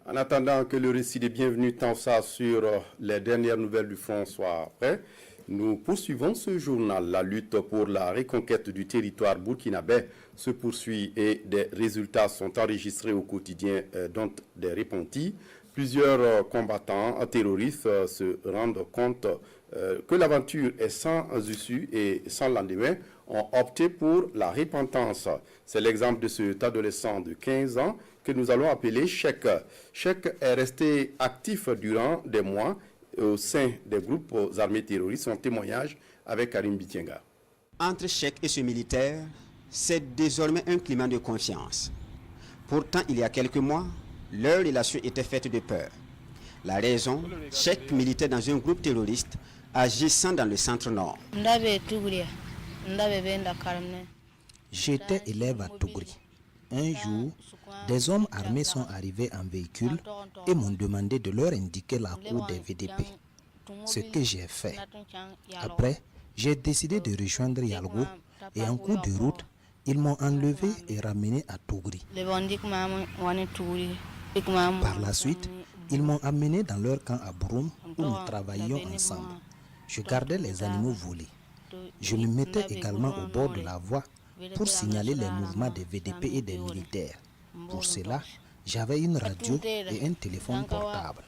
En attendant que le récit des bienvenus Tansa sur les dernières nouvelles du front soit prêt, nous poursuivons ce journal. La lutte pour la reconquête du territoire burkinabé se poursuit et des résultats sont enregistrés au quotidien, dont des repentis. Plusieurs combattants terroristes se rendent compte que l'aventure est sans issue et sans lendemain, ont opté pour la repentance. C'est l'exemple de cet adolescent de 15 ans que nous allons appeler Cheikh. Cheikh est resté actif durant des mois au sein des groupes armés terroristes. Son témoignage avec Karim Bitienga. Entre Cheikh et ce militaire, c'est désormais un climat de confiance. Pourtant, il y a quelques mois, leur relation était faite de peur. La raison, Cheikh militait dans un groupe terroriste agissant dans le centre-nord. J'étais élève à Tougouri. Un jour, des hommes armés sont arrivés en véhicule et m'ont demandé de leur indiquer la cour des VDP. Ce que j'ai fait. Après, j'ai décidé de rejoindre Yalgo et en cours de route, ils m'ont enlevé et ramené à Tougouri. Par la suite, ils m'ont amené dans leur camp à Bouroum où nous travaillions ensemble. Je gardais les animaux volés. Je me mettais également au bord de la voie pour signaler les mouvements des VDP et des militaires. Pour cela, j'avais une radio et un téléphone portable.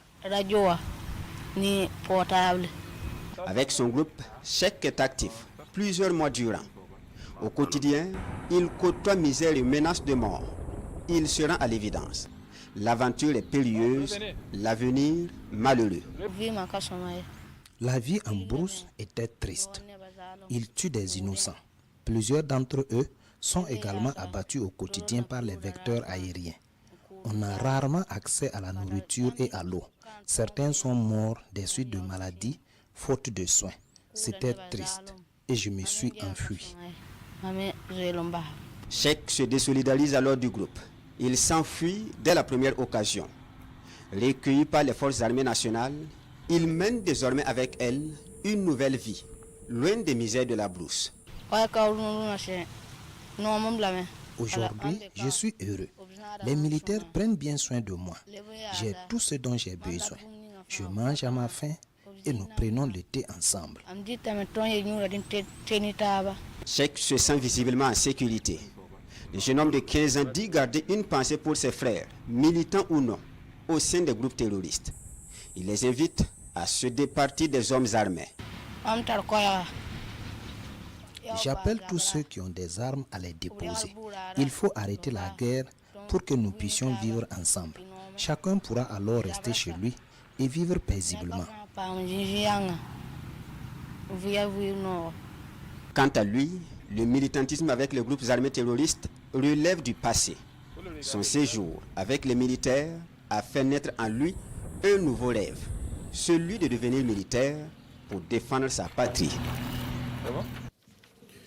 Avec son groupe, Cheikh est actif plusieurs mois durant. Au quotidien, il côtoie misère et menaces de mort. Il se rend à l'évidence. L'aventure est périlleuse, l'avenir malheureux. La vie en brousse était triste. Ils tuent des innocents. Plusieurs d'entre eux sont également abattus au quotidien par les vecteurs aériens. On a rarement accès à la nourriture et à l'eau. Certains sont morts des suites de maladies, faute de soins. C'était triste et je me suis enfui. Cheikh se désolidarise alors du groupe. Il s'enfuit dès la première occasion. Recueilli par les forces armées nationales, il mène désormais avec elles une nouvelle vie, loin des misères de la brousse. Aujourd'hui, je suis heureux. Les militaires prennent bien soin de moi. J'ai tout ce dont j'ai besoin. Je mange à ma faim et nous prenons le thé ensemble. Cheikh se sent visiblement en sécurité. Le jeune homme de 15 ans dit garder une pensée pour ses frères, militants ou non, au sein des groupes terroristes. Il les invite à se départir des hommes armés. J'appelle tous ceux qui ont des armes à les déposer. Il faut arrêter la guerre pour que nous puissions vivre ensemble. Chacun pourra alors rester chez lui et vivre paisiblement. Quant à lui, le militantisme avec les groupes armés terroristes relève du passé. Son séjour avec les militaires a fait naître en lui un nouveau rêve, celui de devenir militaire pour défendre sa patrie.